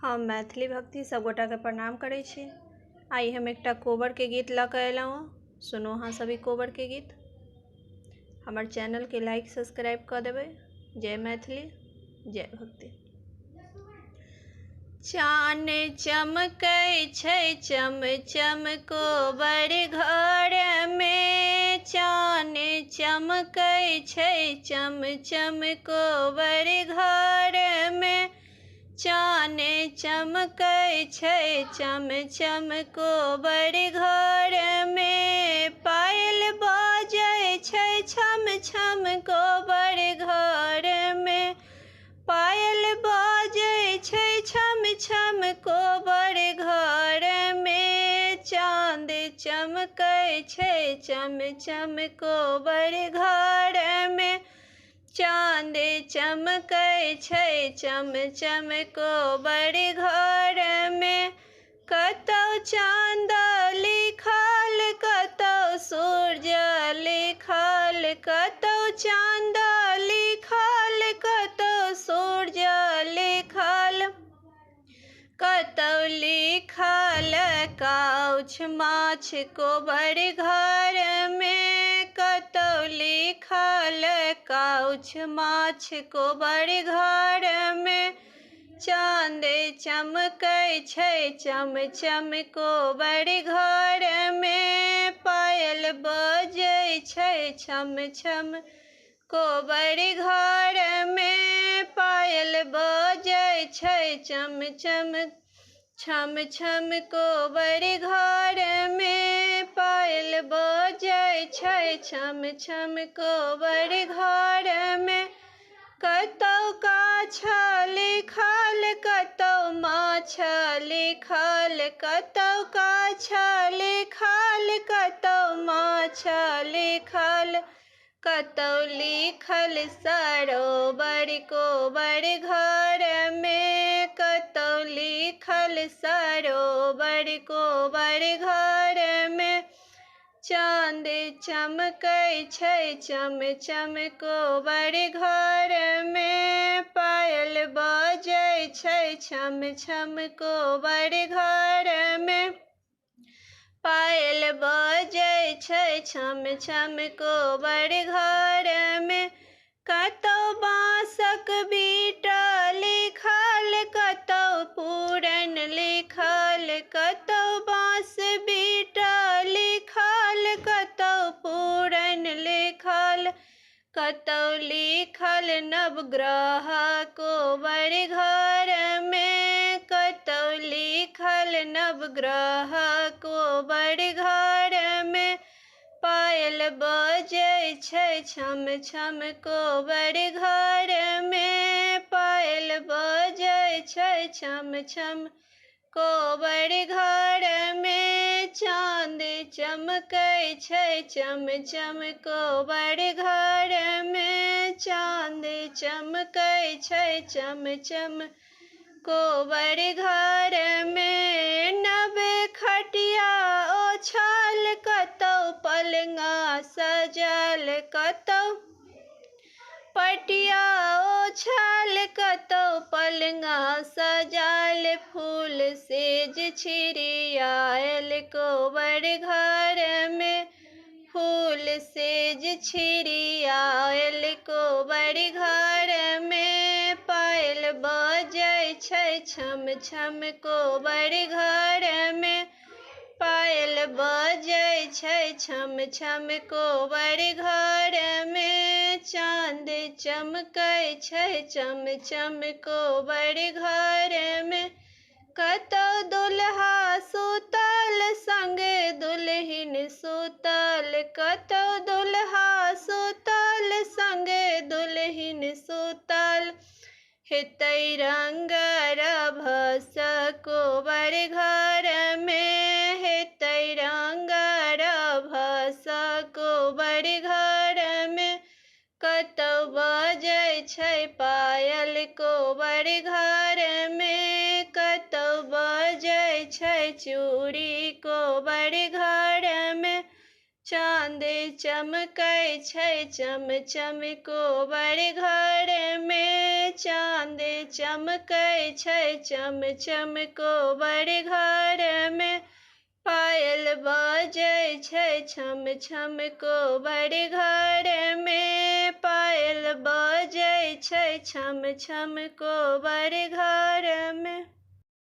हम मैथिली भक्ति सबगोटा के प्रणाम करै छी। आई हम एकटा कोबर के गीत लऽ कऽ अयलहुँ हँ। सुनू अहाँ सभी कोबर के गीत। हमर चैनल के लाइक सब्सक्राइब कऽ देबै। जय मैथिली, जय भक्ति। चान चमकै छै चम चम कोबर घर में, चान चमकै छै चम चम कोबर घर में, चान चमकै छै चम चम कोबर घर में, पायल बाजै छै छम छम कोबर घर में, पायल बाजै छै छम छम कोबर घर में, चाँद चमकै छै चम चम कोबर घर में, चाँद चमकै छै चम चम कोबर घर में, कतौ चाँद लिखल कतौ सूर्य लिखल, कतौ चाँद लिखल कतौ सूर्य लिखल, कतौ लिखल काउछ माछ कोबर घर में, कतौ लिखल काउछ माछ कोबर घर में, चाँद चमकै छै चम चम कोबर घर में, पायल बजै छै छम छम कोबर घर में, पायल बजै छै चम चम छम छम कोबर घर में, पायल बजै छै छम छम कोबर घर में, कतौ काछ लिखल कतौ माछ लिखल, कतौ काछ लिखल कतौ माछ लिखल, कतौ लिखल सरोवर कोबर घर में, कतौ लिखल सरोवर कोबर घर में, चाँद चमकै छै चम चम कोबर घर में, पायल बजै छै छम छम कोबर घर में, पायल बजै छै छम छम कोबर घर में, कतौ बाँसक बीट लिखल कतौ पूरन लिखल, कतौ बाँस बीट लिखल कतौ पूरन लिखल, कतौ लिखल नवग्रह कोबर घर में, कतौ लिखल नवग्रह कोबर घर में, पायल बजै छै छम छम कोबर घर में, पायल बजै छै छम छम कोबर घर में, चाँद चमकै छै चम चम कोबर घर में, चाँद चमकै छै चम चम कोबर घर में, नव खटिया ओछल कतौ पलंगा सजल, कतौ पटिया ओछल कतौ पलंगा सजल, फूल सेज छिड़ियायल कोबर घर में, फूल सेज छिड़ियायल कोबर घर में, पायल बजै छै छम छम कोबर घर में, पायल बजै छै छम छम कोबर घर में, चाँद चमकै छै चम चम कोबर घर में, कतौ दुल्हा सुतल संगे दुल्हिन सुतल, कतौ दुल्हा सुतल संगे दुल्हिन सुतल, हेतै रंग रभस कोबर घर में, हेतै रंग रभस कोबर घर में, कतौ बजै छै पायल कोबर घर में, कतौ बजै छै चूड़ी कोबर घर में, चाँद चमकै छै चम चम कोबर घरमे। चाँद चमकै छै चम चम कोबर घरमे। पायल बजै छै छम छम कोबर घरमे। पायल बजै छै छम छम कोबर घरमे।